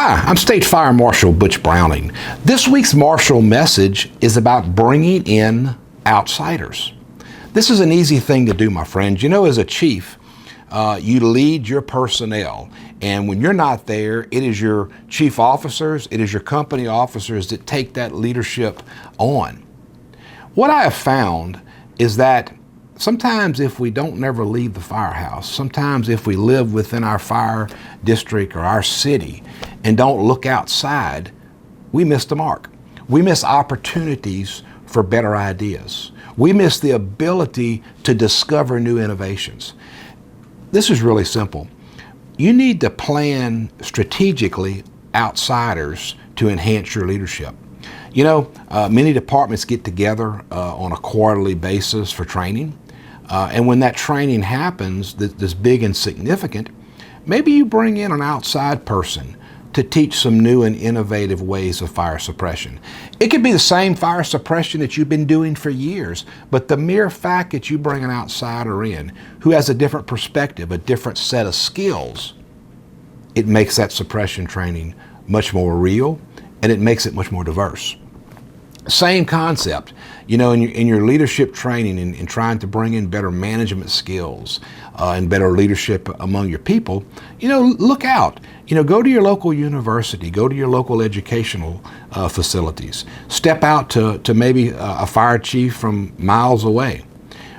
Hi, I'm State Fire Marshal Butch Browning. This week's Marshal message is about bringing in outsiders. This is an easy thing to do, my friends. You know, as a chief, you lead your personnel, and when you're not there, it is your chief officers, it is your company officers that take that leadership on. What I have found is that sometimes if we don't never leave the firehouse, sometimes if we live within our fire district or our city and don't look outside, we miss the mark. We miss opportunities for better ideas. We miss the ability to discover new innovations. This is really simple. You need to plan strategically outsiders to enhance your leadership. You know, many departments get together on a quarterly basis for training. And when that training happens, that's big and significant, maybe you bring in an outside person to teach some new and innovative ways of fire suppression. It could be the same fire suppression that you've been doing for years, but the mere fact that you bring an outsider in who has a different perspective, a different set of skills, it makes that suppression training much more real, and it makes it much more diverse. Same concept, you know, in your leadership training and trying to bring in better management skills and better leadership among your people, you know, look out. You know, go to your local university, go to your local educational facilities. Step out to maybe a fire chief from miles away.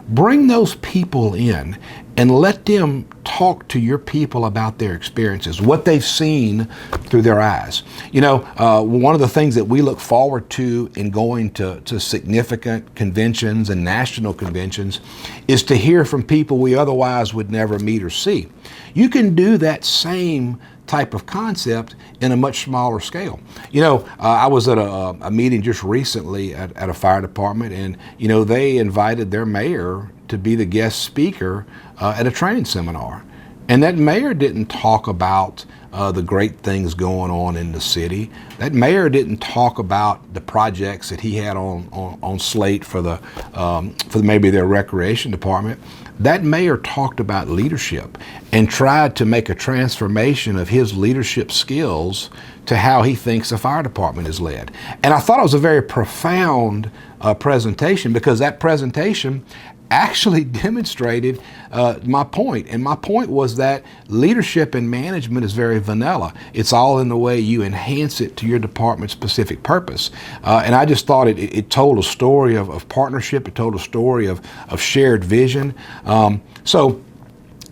Bring those people in and let them talk to your people about their experiences, what they've seen through their eyes. You know, one of the things that we look forward to in going to significant conventions and national conventions is to hear from people we otherwise would never meet or see. You can do that same type of concept in a much smaller scale. You know, I was at a meeting just recently at a fire department, and, you know, they invited their mayor to be the guest speaker at a training seminar. And that mayor didn't talk about the great things going on in the city. That mayor didn't talk about the projects that he had on slate for maybe their recreation department. That mayor talked about leadership and tried to make a transformation of his leadership skills to how he thinks the fire department is led. And I thought it was a very profound presentation, because that presentation actually demonstrated my point. And my point was that leadership and management is very vanilla. It's all in the way you enhance it to your department's specific purpose. And I just thought it told a story of partnership. It told a story of shared vision. So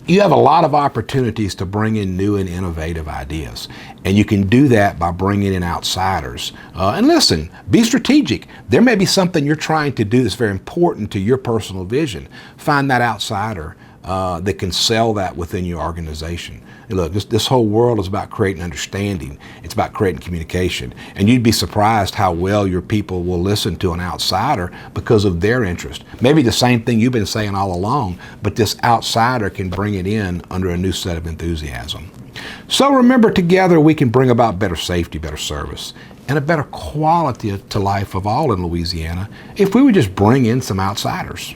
you have a lot of opportunities to bring in new and innovative ideas. And you can do that by bringing in outsiders. And listen, be strategic. There may be something you're trying to do that's very important to your personal vision. Find that outsider that can sell that within your organization. And look, this whole world is about creating understanding. It's about creating communication. And you'd be surprised how well your people will listen to an outsider because of their interest. Maybe the same thing you've been saying all along, but this outsider can bring it in under a new set of enthusiasm. So remember, together we can bring about better safety, better service, and a better quality to life of all in Louisiana if we would just bring in some outsiders.